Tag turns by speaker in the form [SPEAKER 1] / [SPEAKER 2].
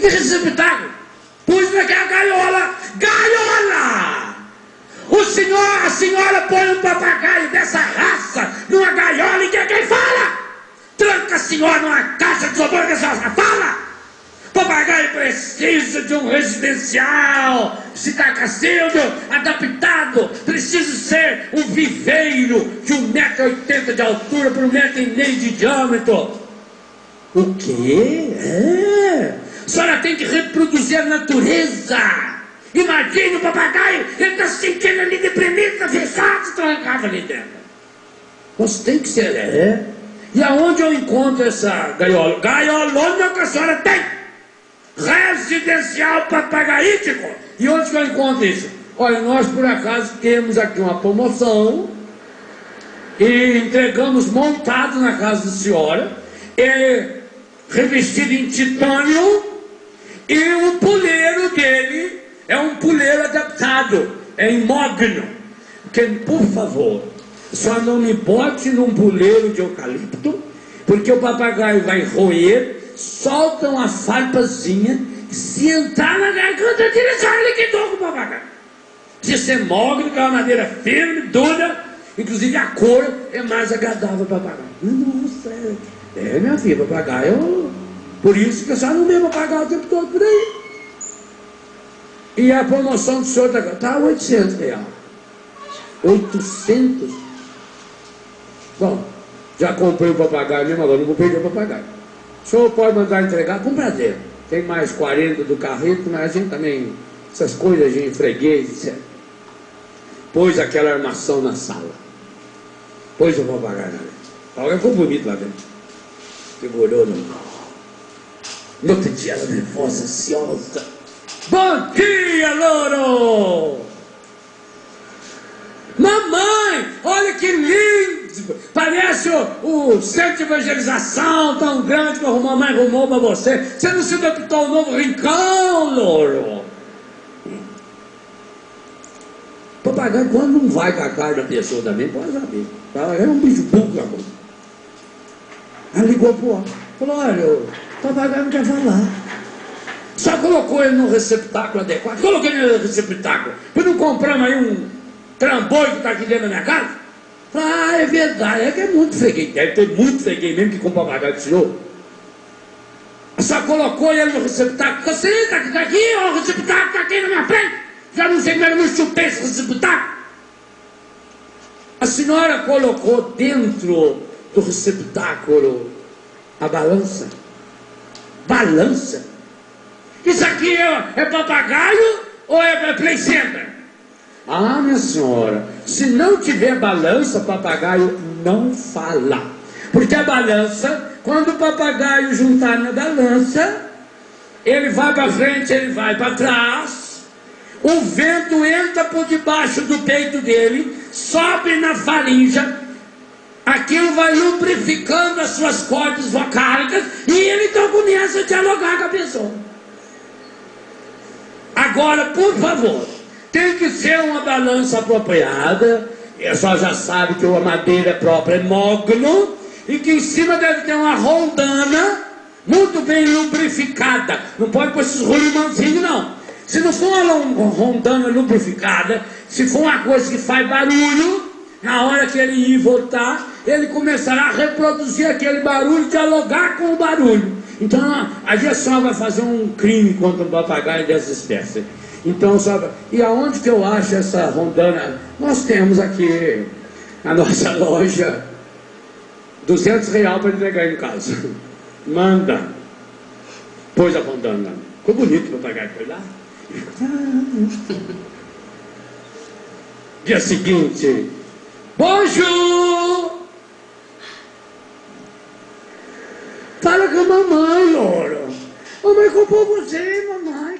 [SPEAKER 1] Que receptáculo? Pus naquela gaiola. Gaiola! A senhora põe um papagaio dessa raça numa gaiola e quem fala? Tranca a senhora numa caixa de isopor que a senhora fala! Papagaio precisa de um residencial, Citacacildo, adaptado, precisa ser um viveiro de 1,80 m de altura por 1,5 m de diâmetro. O quê? A senhora tem que reproduzir a natureza. Imagine o papagaio, ele está se sentindo ali deprimido, está fechado, trancado ali dentro. Você tem que ser, E aonde eu encontro essa gaiola? Gaiolona que a senhora tem! Residencial papagaítico. E onde que eu encontro isso? Olha, nós por acaso temos aqui uma promoção e entregamos montado na casa da senhora, revestido em titânio, e o puleiro dele é um puleiro adaptado, é em mogno. Porque, por favor, só não me bote num puleiro de eucalipto, porque o papagaio vai roer, solta uma farpazinha, se entrar na garganta dele, já liquidou com o papagaio. Se ser mogno, que é uma madeira firme, dura, inclusive a cor é mais agradável para o papagaio. Nossa, minha filha, papagaio, por isso que eu só não mesmo papagaio o tempo todo por aí. E a promoção do senhor está R$800. 800? Bom, já comprei o papagaio mesmo, agora não vou perder o papagaio. O senhor pode mandar entregar com prazer. Tem mais 40 do carreto, mas a gente também, essas coisas de freguês, etc. Pôs aquela armação na sala. Pôs o papagaio lá dentro. O papagaio ficou bonito lá dentro. Segurou no outro dia ela nervosa, ansiosa. Bom dia, louro! Mamãe, olha que lindo! Parece o centro de evangelização tão grande que a mamãe arrumou para você. Você não se adaptou ao novo rincão, louro? Papagaio, quando não vai com a cara da pessoa também, pode saber. Papagaio é um bicho burro, amor. Ela ligou pro homem. Falou, olha, o papagaio não quer falar. Só colocou ele no receptáculo adequado. Coloquei ele no receptáculo. Por não compramos aí um trambolho que está aqui dentro da minha casa? Ah, é verdade. É que é muito freguês. Deve ter muito freguês mesmo que com o papagaio do senhor. Só colocou ele no receptáculo. Você está aqui, ó, o receptáculo está aqui na minha frente. Já não sei como eu não chutei esse receptáculo. A senhora colocou dentro do receptáculo a balança. Balança? Isso aqui é papagaio ou é play center? Ah, minha senhora, se não tiver balança, papagaio não fala. Porque a balança, quando o papagaio juntar na balança, ele vai para frente, ele vai para trás, o vento entra por debaixo do peito dele, sobe na faringe, aquilo vai lubrificando as suas cordas vocálicas e ele então começa a dialogar com a pessoa. Agora, por favor, tem que ser uma balança apropriada. A senhora já sabe que a madeira própria é mogno e que em cima deve ter uma rondana muito bem lubrificada. Não pode pôr esses rolimãozinhos, não. Se não for uma rondana lubrificada, se for uma coisa que faz barulho, na hora que ele ir voltar, ele começará a reproduzir aquele barulho, dialogar com o barulho. Então, a senhora vai fazer um crime contra um papagaio dessa espécie. Então, sabe, e aonde que eu acho essa rondana? Nós temos aqui na nossa loja R$200 para entregar em casa. Manda. Pôs a rondana. Ficou bonito o papagaio, foi lá. Dia seguinte. Bonjour! Fala com a mamãe, louro. Mamãe comprou você, mamãe.